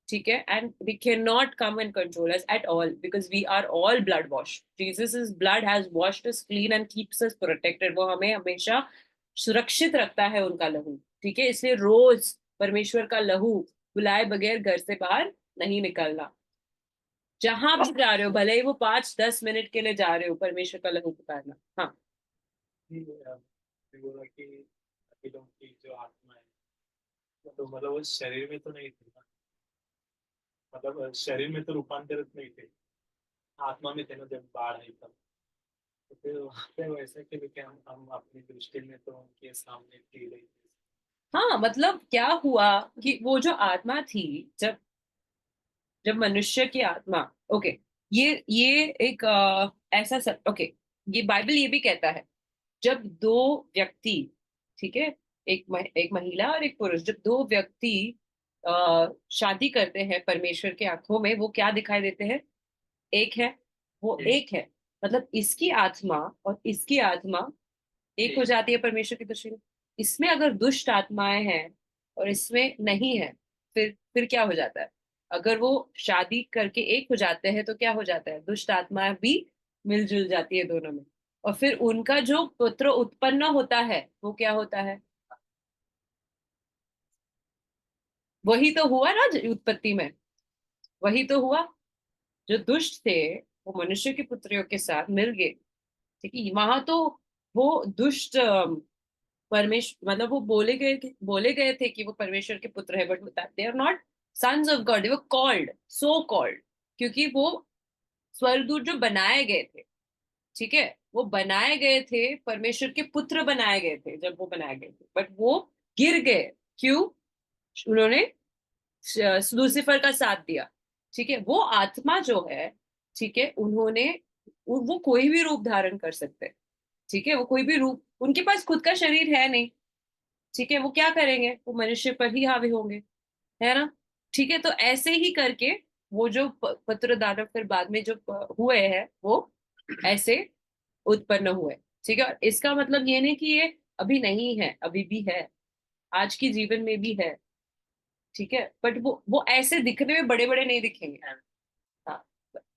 ठीक है, and we can not come and control us at all because we are all blood wash. Jesus is blood has washed us clean and keeps us protected. वो हमें हमेशा सुरक्षित रखता है उनका लहू. ठीक है, इसलिए रोज परमेश्वर का लहू बुलाए बगैर घर से बाहर नहीं निकलना. जहां भी जा रहे हो, भले ही वो 5-10 मिनट के लिए जा रहे हो, परमेश्वर का लहू पुकारना. हाँ, बोला कि अभी लोग की जो आत्मा है तो मतलब वो शरीर में तो नहीं थी ना, मतलब शरीर में तो रूपांतरित नहीं थे, आत्मा में थे ना जब बाढ़ आई तब. तो फिर वहाँ पे वैसे कि लेकिन हम अपनी दृष्टि में तो उनके सामने थी रही थी. हाँ, मतलब क्या हुआ कि वो जो आत्मा थी, जब जब मनुष्य की आत्मा, ओके, ये एक ऐसा ओके, ये बाइबल ये भी कहता है, जब दो व्यक्ति, ठीक है, एक महिला और एक पुरुष, जब दो व्यक्ति शादी करते हैं परमेश्वर के आंखों में, वो क्या दिखाई देते हैं? एक है, वो एक है. मतलब इसकी आत्मा और इसकी आत्मा एक हो जाती है परमेश्वर की दृष्टि में. इसमें अगर दुष्ट आत्माएं हैं और इसमें नहीं है, फिर क्या हो जाता है? अगर वो शादी करके एक हो जाते हैं तो क्या हो जाता है? दुष्ट आत्माएं भी मिलजुल जाती है दोनों में, और फिर उनका जो पुत्र उत्पन्न होता है वो क्या होता है? वही तो हुआ ना उत्पत्ति में, वही तो हुआ. जो दुष्ट थे वो मनुष्य की पुत्रियों के साथ मिल गए. ठीक है, वहां तो वो दुष्ट परमेश्वर, मतलब वो बोले गए थे कि वो परमेश्वर के पुत्र है, but they are not sons of God. They were called, so called, क्योंकि वो स्वर्गदूत जो बनाए गए थे, ठीक है, वो बनाए गए थे, परमेश्वर के पुत्र बनाए गए थे जब वो बनाए गए थे, बट वो गिर गए. क्यों? उन्होंने लूसीफर का साथ दिया. ठीक है, वो आत्मा जो है, ठीक है, उन्होंने वो कोई भी रूप धारण कर सकते हैं. ठीक है, वो कोई भी रूप, उनके पास खुद का शरीर है नहीं. ठीक है, वो क्या करेंगे? वो मनुष्य पर ही हावी होंगे, है ना? ठीक है, तो ऐसे ही करके वो जो पुत्र दानव फिर बाद में जो हुए हैं वो ऐसे उत्पन्न हुए. ठीक है, और इसका मतलब ये नहीं कि ये अभी नहीं है, अभी भी है, आज की जीवन में भी है. ठीक है, बट वो ऐसे दिखने में बड़े बड़े नहीं दिखेंगे. हाँ,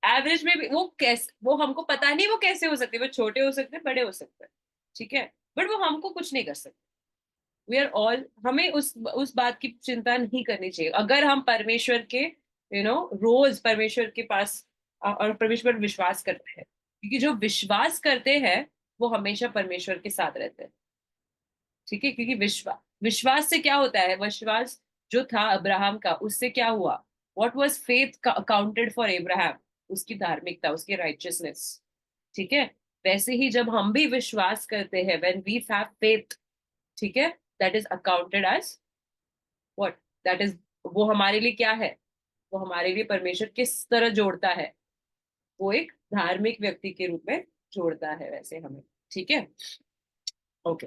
एवरेज में भी वो कैसे, वो हमको पता नहीं वो कैसे हो सकते, वो छोटे हो सकते हैं, बड़े हो सकते हैं. ठीक है, बट वो हमको कुछ नहीं कर सकते. वी आर ऑल, हमें उस बात की चिंता नहीं करनी चाहिए अगर हम परमेश्वर के रोज परमेश्वर के पास और परमेश्वर पर विश्वास करते हैं, क्योंकि जो विश्वास करते हैं वो हमेशा परमेश्वर के साथ रहते हैं. ठीक है, क्योंकि विश्वास से क्या होता है? विश्वास जो था अब्राहम का, उससे क्या हुआ? What was faith counted for Abraham? उसकी धार्मिकता, उसकी राइचियसनेस. ठीक है, वैसे ही जब हम भी विश्वास करते हैं, व्हेन वी हैव फेथ, ठीक है, that is accounted as what, that is, वो हमारे लिए क्या है? वो हमारे लिए परमेश्वर किस तरह जोड़ता है? वो एक धार्मिक व्यक्ति के रूप में जोड़ता है वैसे हमें. ठीक है, ओके,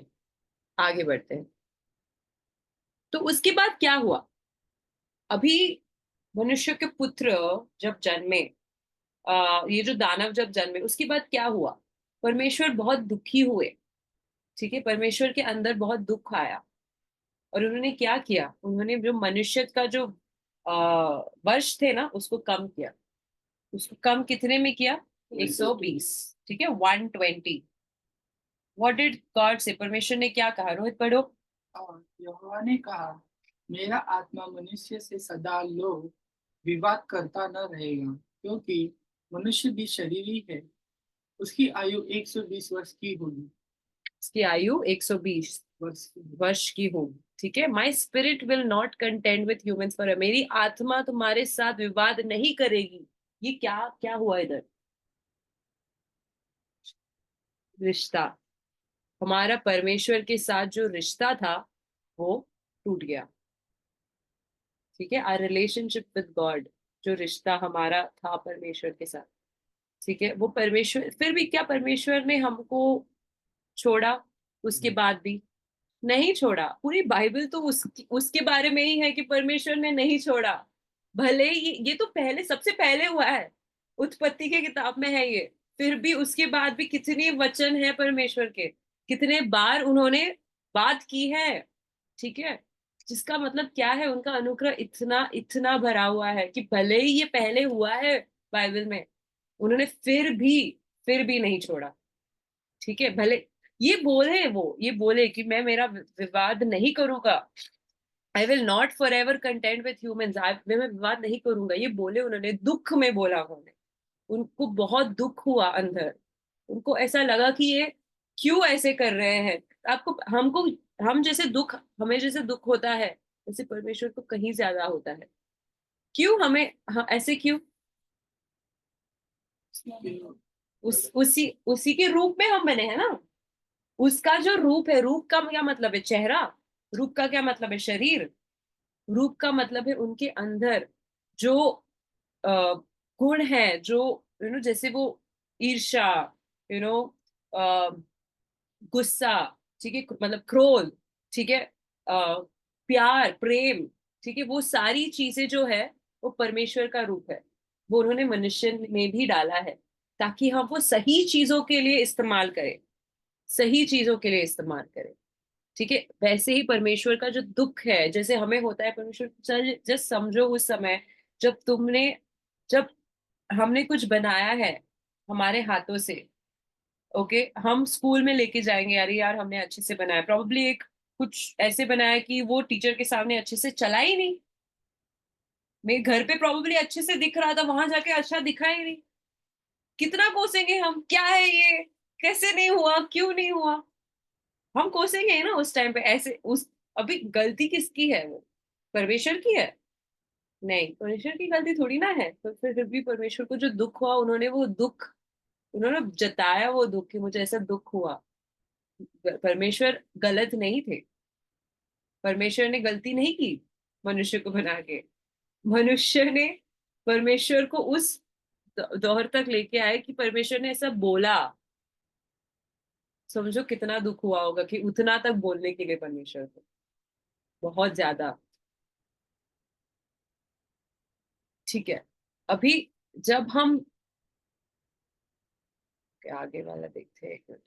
आगे बढ़ते हैं. तो उसके बाद क्या हुआ? अभी मनुष्य के पुत्र जब जन्मे, ये जो दानव जब जन्मे, उसके बाद क्या हुआ? परमेश्वर बहुत दुखी हुए. ठीक है, परमेश्वर के अंदर बहुत दुख आया, और उन्होंने क्या किया? उन्होंने जो मनुष्य का जो वर्ष थे ना, उसको कम किया. उसको कम कितने में किया? 120. ठीक है, 120. व्हाट डिड गॉड से? परमेश्वर ने क्या कहा? रोहित पढ़ो. और यहोवा ने कहा, मेरा आत्मा मनुष्य से सदा लोभ विवाद करता न रहेगा, क्योंकि मनुष्य भी शरीरी है, उसकी आयु 120 वर्ष की होगी. उसकी आयु 120 वर्ष की वर्ष की होगी. ठीक है, my spirit will not contained with humans for, मेरी आत्मा तुम्हारे साथ विवाद नहीं करेगी. ये क्या क्या हुआ इधर? रिश्ता, हमारा परमेश्वर के साथ जो रिश्ता था वो टूट गया. ठीक है, आवर रिलेशनशिप विद गॉड, जो रिश्ता हमारा था परमेश्वर के साथ, ठीक है, वो परमेश्वर, फिर भी क्या परमेश्वर ने हमको छोड़ा? उसके बाद भी नहीं छोड़ा. पूरी बाइबल तो उसके बारे में ही है कि परमेश्वर ने नहीं छोड़ा. भले ही ये तो पहले, सबसे पहले हुआ है, उत्पत्ति के किताब में है ये. फिर भी उसके बाद भी कितने वचन है परमेश्वर के, कितने बार उन्होंने बात की है, ठीक है। जिसका मतलब क्या है, उनका अनुग्रह इतना इतना भरा हुआ है कि भले ही ये पहले हुआ है बाइबल में, उन्होंने फिर भी नहीं छोड़ा, ठीक है। भले ये बोले कि मैं मेरा विवाद नहीं करूंगा, I will not for ever content with humans, मैं विवाद नहीं करूंगा, ये बोले उन्होंने, दुख में बोला उन्होंने, उनको बहुत दुख हुआ अंदर, उनको ऐसा लगा कि ये क्यों ऐसे कर रहे हैं। आपको हमको हमें जैसे दुख होता है, वैसे परमेश्वर को कहीं ज्यादा होता है। क्यों हमें ऐसे क्यों? उसी के रूप में हम बने हैं ना। उसका जो रूप है, रूप का क्या मतलब है? चेहरा। रूप का क्या मतलब है? शरीर। रूप का मतलब है उनके अंदर जो अ, गुण है, जो जैसे वो ईर्ष्या, यू नो गुस्सा, ठीक है, मतलब क्रोध, ठीक है, प्यार, प्रेम, ठीक है, वो सारी चीजें जो है वो परमेश्वर का रूप है। वो उन्होंने मनुष्य में भी डाला है ताकि हम वो सही चीजों के लिए इस्तेमाल करें, सही चीजों के लिए इस्तेमाल करें, ठीक है। वैसे ही परमेश्वर का जो दुख है, जैसे हमें होता है, परमेश्वर जस्ट समझो उस समय जब हमने कुछ बनाया है हमारे हाथों से, ओके, हम स्कूल में लेके जाएंगे, अरे यार हमने अच्छे से बनाया, प्रॉब्ली एक कुछ ऐसे बनाया कि वो टीचर के सामने अच्छे से चला ही नहीं। मेरे घर पे प्रॉब्ली अच्छे से दिख रहा था, वहां जाके अच्छा दिखा ही नहीं। कितना कोसेंगे हम, क्या है ये, कैसे नहीं हुआ, क्यों नहीं हुआ, हम कोसेंगे ही ना उस टाइम पे ऐसे। उस अभी गलती किसकी है? वो परमेश्वर की है? नहीं, परमेश्वर की गलती थोड़ी ना है। तो फिर भी परमेश्वर को जो दुख हुआ, उन्होंने जताया वो दुख कि मुझे ऐसा दुख हुआ। परमेश्वर गलत नहीं थे, परमेश्वर ने गलती नहीं की मनुष्य को बना के। मनुष्य ने परमेश्वर को उस दौर तक लेके आए कि परमेश्वर ने ऐसा बोला। समझो कितना दुख हुआ होगा कि उतना तक बोलने के लिए परमेश्वर को, बहुत ज्यादा, ठीक है। अभी जब हम आगे वाला देखते हैं, एक मिनट।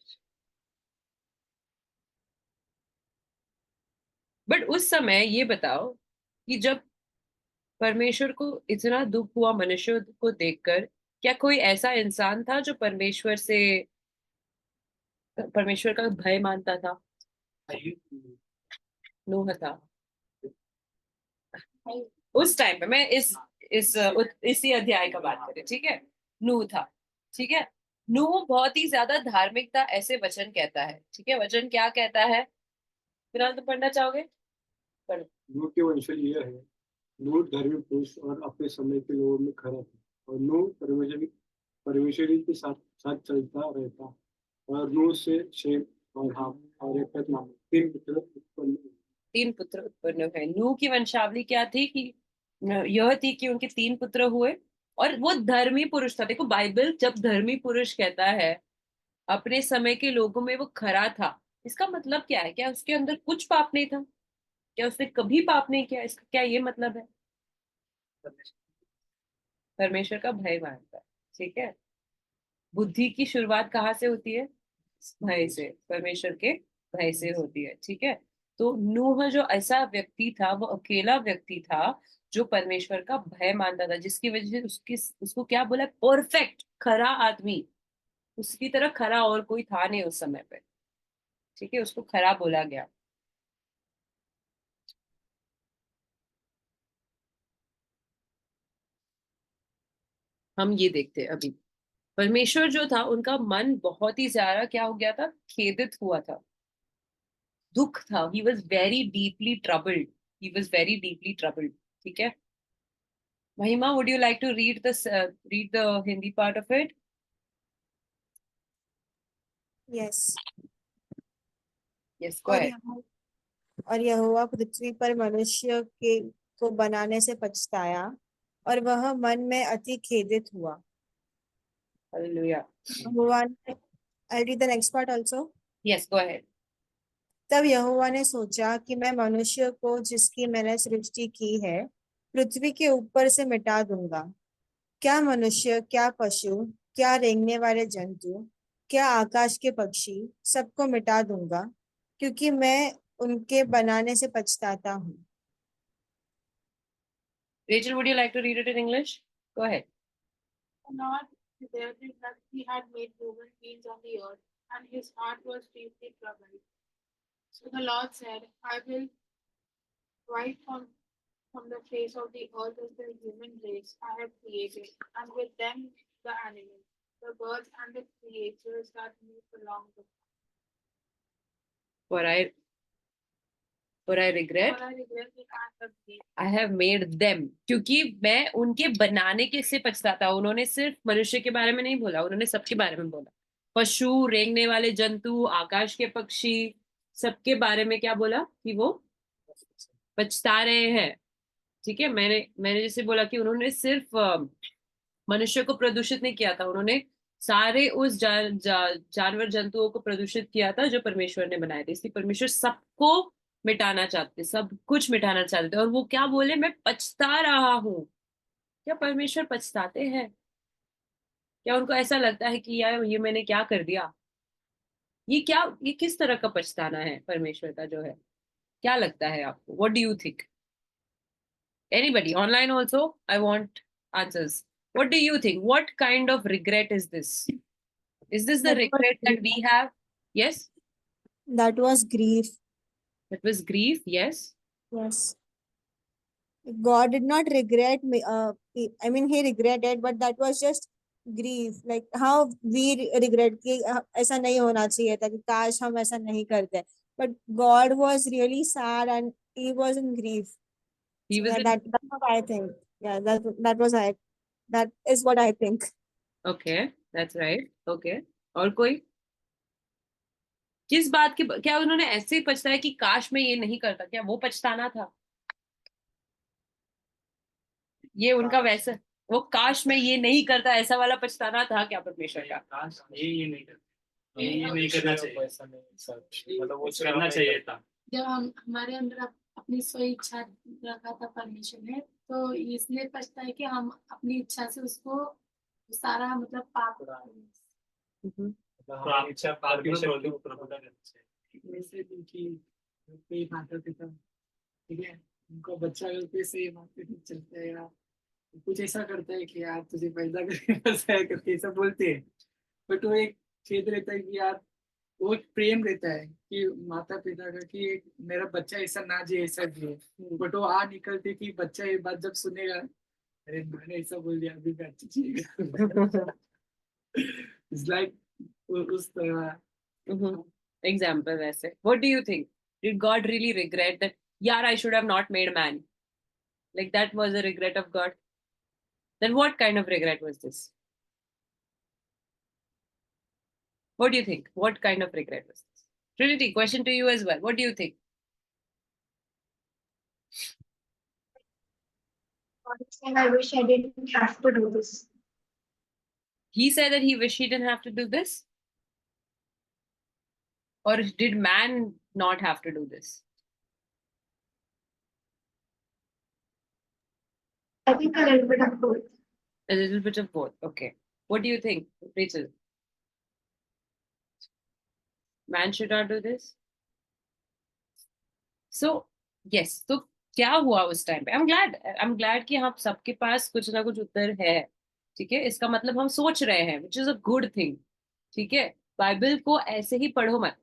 बट उस समय ये बताओ कि जब परमेश्वर को इतना दुख हुआ मनुष्य को देखकर, क्या कोई ऐसा इंसान था जो परमेश्वर का भय मानता था? नूह था। उस टाइम पे, मैं इसी अध्याय का बात करें, ठीक है। नूह था, ठीक है। नूह बहुत ही ज्यादा धार्मिक था, ऐसे वचन कहता है, ठीक है। वचन क्या कहता है? फिलहाल तो पढ़ना चाहोगे? पढ़ो। नूह के वंशज यह है। नूह धर्मी पुरुष और अपने समय के लोगों में खरा था, और नूह परमेश्वरी के साथ साथ चलता रहता। और नूह से शेम और हाम और याफेत नामक तीन पुत्र उत्पन्न हुए। 3 पुत्र उत्पन्न हुए। नूह की वंशावली क्या थी कि यह थी कि उनके 3 पुत्र हुए, और वो धर्मी पुरुष था। देखो, बाइबल जब धर्मी पुरुष कहता है, अपने समय के लोगों में वो खरा था, इसका मतलब क्या है? क्या उसके अंदर कुछ पाप नहीं था? क्या उसने कभी पाप नहीं किया? इसका क्या ये मतलब है? परमेश्वर का भय मानता है, ठीक है। बुद्धि की शुरुआत कहाँ से होती है? भय से, परमेश्वर के भय से होती है, ठीक है। तो नूह जो ऐसा व्यक्ति था, वो अकेला व्यक्ति था जो परमेश्वर का भय मानता था, जिसकी वजह से उसको क्या बोला? परफेक्ट, खरा आदमी। उसकी तरह खरा और कोई था नहीं उस समय पे, ठीक है, उसको खरा बोला गया। हम ये देखते हैं अभी, परमेश्वर जो था, उनका मन बहुत ही ज्यादा क्या हो गया था? खेदित हुआ था, दुख था। He was very deeply troubled, he was very deeply troubled, ठीक है। Mahima, would you like to read the Hindi part of it? Yes. Yes, go और ahead. यहोवा पृथ्वी पर मनुष्य के को बनाने से पछताया, और वह मन में अति खेदित हुआ। Hallelujah. यहोवा ने, I'll read the next part also. Yes, go ahead. तब यहोवा ने सोचा कि मैं मनुष्य को जिसकी मैंने सृष्टि की है पृथ्वी के ऊपर से मिटा दूंगा, क्या मनुष्य क्या पशु क्या रेंगने वाले जंतु, क्या आकाश के पक्षी, सबको मिटा दूंगा, क्योंकि मैं उनके बनाने से पछताता हूँ। Rachel, would you like to read it in English? Go ahead. Not regretted that he had made human beings on the earth, and his heart was deeply troubled. So the Lord said, I will wipe from the face of the earth of the human race I have created, and with them the animals, the birds, and the creatures that move along the For I regret, For I regret that I have made I have made them. क्योंकि मैं उनके बनाने के से पछताता हूँ. उन्होंने सिर्फ मनुष्य के बारे में नहीं बोला, उन्होंने सबके बारे में बोला. पशु, रेंगने वाले जंतु, आकाश के पक्षी, सबके बारे में क्या बोला कि वो पछता रहे हैं. ठीक है, मैंने जैसे बोला कि उन्होंने सिर्फ मनुष्य को प्रदूषित नहीं किया था, उन्होंने सारे उस जानवर जंतुओं को प्रदूषित किया था जो परमेश्वर ने बनाए थे. इसलिए परमेश्वर सबको मिटाना चाहते, सब कुछ मिटाना चाहते थे. और वो क्या बोले, मैं पछता रहा हूँ. क्या परमेश्वर पछताते हैं? क्या उनको ऐसा लगता है कि यार ये मैंने क्या कर दिया? ये किस तरह का पछताना है परमेश्वर का जो है? क्या लगता है आपको? What do you think? Anybody online also, I want answers. What do you think? What kind of regret is this? Is this the That was regret that we have? Yes. That was grief. That was grief. Yes. Yes. God did not regret me. I mean, he regretted, but that was just grief. Like how we regret कि ऐसा नहीं होना चाहिए था, कि काश हम ऐसा नहीं करते. But God was really sad and he was in grief. He So was yeah, in. that's what I think. Yeah, that is what I think. Okay, that's right. Okay. और कोई? किस बात की, क्या उन्होंने ऐसे ही पछताया कि काश मैं ये नहीं करता? क्या वो पछताना था? ये उनका वैसा, वो काश मैं ये नहीं करता ऐसा वाला पछताना था क्या परमेश्वर का? काश ये नहीं करता, ये नहीं करना चाहिए, ऐसा नहीं, मतलब वो करना चाहिए था. जब हम हमारे अंदर अपनी स्व इच्छा रखा था परमेश्वर ने, तो इसलिए पछता है कि हम अपनी इच्छा से उसको सारा मतलब पाप मतलब इच्छा परमेश्वर की प्रभुता करनी चाहिए. वैसे भी कि कोई माता पिता, ठीक है, उनका बच्चा अगर कोई सही मार्ग पे चलता है या कुछ ऐसा करता है कि यार तुझे पैदा करके फंसाया करके ऐसा बोलते हैं, बट वो एक खेद रहता है कि यार वो एक प्रेम रहता है कि माता पिता का कि मेरा बच्चा ऐसा ना जिए ऐसा जिए, बट वो निकलते कि बच्चा ये बात जब सुनेगा, अरे मैंने ऐसा बोल दिया अभी मैं अच्छा जिएगा. It's like उस तरह. Example वैसे. What do you think? Did God really regret that? यार, I should have not made man. Like that was a regret of God. Then what kind of regret was this? What do you think? What kind of regret was this? Trinity, question to you as well. What do you think? And I wish I didn't have to do this. He said that he wished he didn't have to do this? Or did man not have to do this? I think a little bit of both. A little bit of both. Okay. What do you think, Rachel? Man should not do this? So, yes. So, क्या हुआ उस time पे? I'm glad कि हम सबके पास कुछ ना कुछ उत्तर है. ठीक है, इसका मतलब हम सोच रहे हैं, which is a good thing. ठीक है, बाइबल को ऐसे ही पढ़ो मत,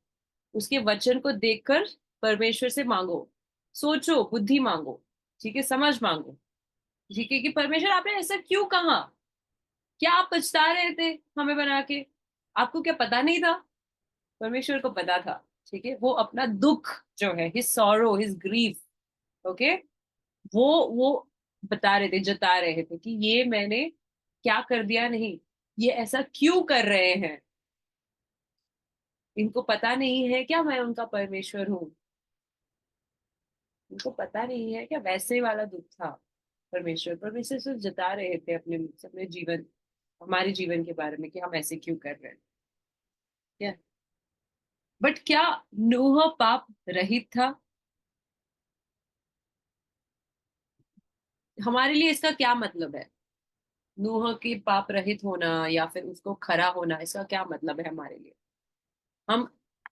उसके वचन को देखकर परमेश्वर से मांगो, सोचो, बुद्धि मांगो, ठीक है, समझ मांगो, ठीक है, कि परमेश्वर आपने ऐसा क्यों कहा? क्या आप पछता रहे थे हमें बना के? आपको क्या पता नहीं था? परमेश्वर को पता था. ठीक है, वो अपना दुख जो है, his sorrow, his grief, okay, वो बता रहे थे, जता रहे थे कि ये मैंने क्या कर दिया, नहीं, ये ऐसा क्यों कर रहे हैं? इनको पता नहीं है क्या मैं उनका परमेश्वर हूँ? इनको पता नहीं है क्या? वैसे वाला दुख था परमेश्वर सिर्फ जता रहे थे अपने जीवन, हमारे जीवन के बारे में कि हम ऐसे क्यों कर रहे हैं. क्या बट क्या नूह पाप रहित था? हमारे लिए इसका क्या मतलब है? नूह की पाप रहित होना या फिर उसको खरा होना, इसका क्या मतलब है हमारे लिए? हम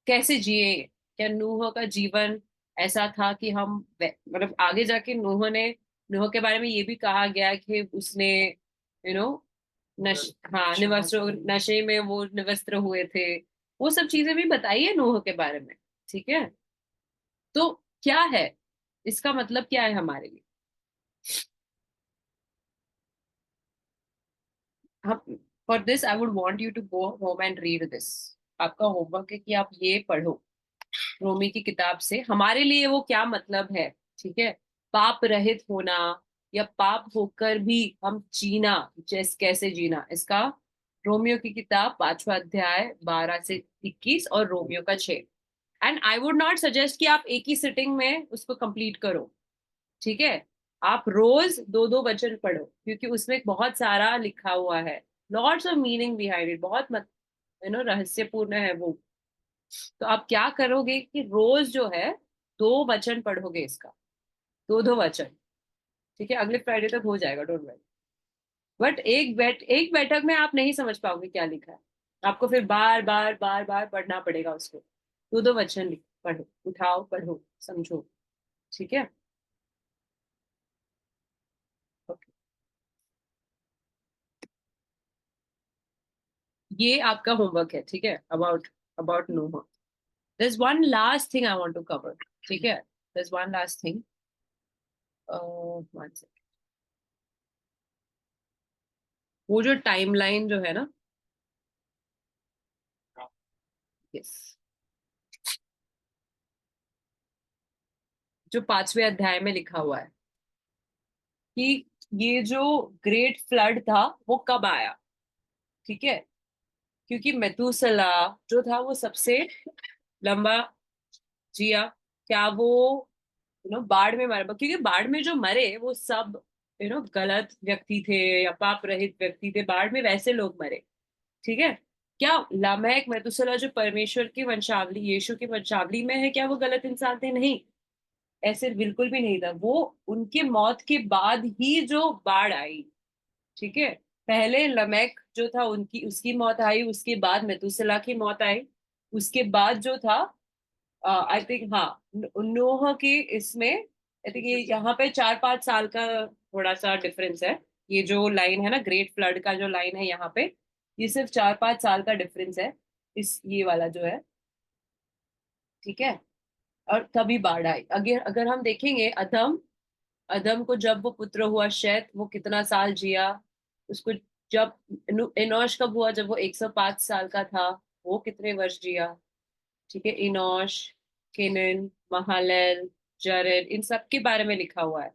कैसे जिए? क्या नूह का जीवन ऐसा था कि हम मतलब आगे जाके नूह के बारे में ये भी कहा गया कि उसने नो हाँ निवस्त्र, नशे में वो निवस्त्र हुए थे, वो सब चीजें भी बताइए नूह के बारे में। ठीक है, तो क्या है इसका मतलब, क्या है हमारे लिए? हम for this I would want you to go home and read this. आपका होमवर्क है कि आप ये पढ़ो रोमी की किताब से, हमारे लिए वो क्या मतलब है। ठीक है, पाप रहित होना या पाप होकर भी हम जीना, जैसे कैसे जीना, इसका रोमियो की किताब 5वां अध्याय 12 से 21 और रोमियो का 6। And I would not suggest कि आप एक ही सिटिंग में उसको कंप्लीट करो। ठीक है, आप रोज 2-2 वचन पढ़ो, क्योंकि उसमें बहुत सारा लिखा हुआ है, lots of meaning behind it, बहुत रहस्यपूर्ण है वो। तो आप क्या करोगे कि रोज जो है 2 वचन पढ़ोगे इसका, 2-2 वचन। ठीक है, अगले फ्राइडे तक हो जाएगा, डोंट वरी। बट एक बैठक में आप नहीं समझ पाओगे क्या लिखा है, आपको फिर बार बार बार बार पढ़ना पड़ेगा उसको। 2-2 वचन पढ़ो, उठाओ, पढ़ो, समझो। ठीक है, ओके। ये आपका होमवर्क है, ठीक है, about about Noah. There's one last thing I want to cover. ठीक है, there's one last thing. One second. वो जो टाइमलाइन जो है ना, यस, जो 5वें अध्याय में लिखा हुआ है कि ये जो ग्रेट फ्लड था वो कब आया। ठीक है, क्योंकि मेतुसला जो था वो सबसे लंबा जिया। क्या वो बाढ़ में मरा? क्योंकि बाढ़ में जो मरे वो सब गलत व्यक्ति थे या पाप रहित व्यक्ति थे, बाढ़ में वैसे लोग मरे। ठीक है, क्या लामेक मेतुसला जो परमेश्वर की वंशावली, यीशु की वंशावली में है, क्या वो गलत इंसान थे? नहीं, ऐसे बिल्कुल भी नहीं था। वो उनके मौत के बाद ही जो बाढ़ आई। ठीक है, पहले लमेक जो था उनकी उसकी मौत आई, उसके बाद मेतुसला की मौत आई, उसके बाद जो था आई थिंक हाँ नूह की इसमें आई थिंक ये यहाँ पे 4-5 साल का थोड़ा सा डिफरेंस है। ये जो लाइन है ना, ग्रेट फ्लड का जो लाइन है यहाँ पे, ये सिर्फ 4-5 साल का डिफरेंस है, इस ये वाला जो है। ठीक है, और तभी बाढ़ आई। अगर अगर हम देखेंगे अदम, अदम को जब वो पुत्र हुआ शैत, वो कितना साल जिया? उसको जब इनोश कब हुआ? जब वो 105 साल का था, वो कितने वर्ष जिया? ठीक है, इनोश, केनन, महालेल, जरेद, इन सब के बारे में लिखा हुआ है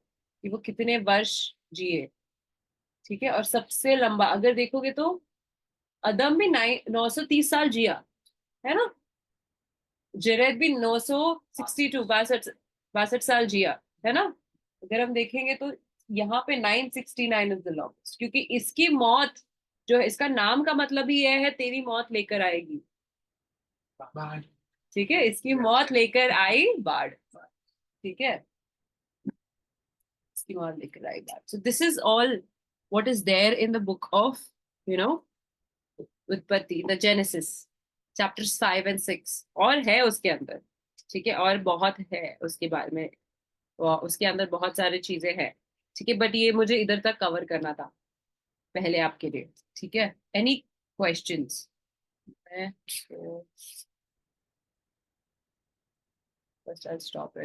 कि वो कितने वर्ष जिए। ठीक है, और सबसे लंबा अगर देखोगे तो अदम भी 930 साल जिया, है ना? जरेद भी 962 62 साल जिया, है ना? अगर हम देखेंगे तो यहाँ पे 969 इज द लॉन्गेस्ट, क्योंकि इसकी मौत जो है, इसका नाम का मतलब ही यह है तेरी मौत लेकर आएगी। बाढ़। ठीक है, इसकी मौत लेकर आई बाढ़। ठीक है, इसकी मौत लेकर आई बाढ़। So this is all what is there in the book of you know उत्पत्ति, द जेनेसिस, चैप्टर्स 5 and 6, और है उसके अंदर। ठीक है, और बहुत है उसके बारे में, उसके अंदर बहुत सारी चीजें हैं। ठीक है, बट ये मुझे इधर तक कवर करना था पहले आपके लिए। ठीक है, एनी क्वेश्चंस? मैं फर्स्ट आई स्टॉप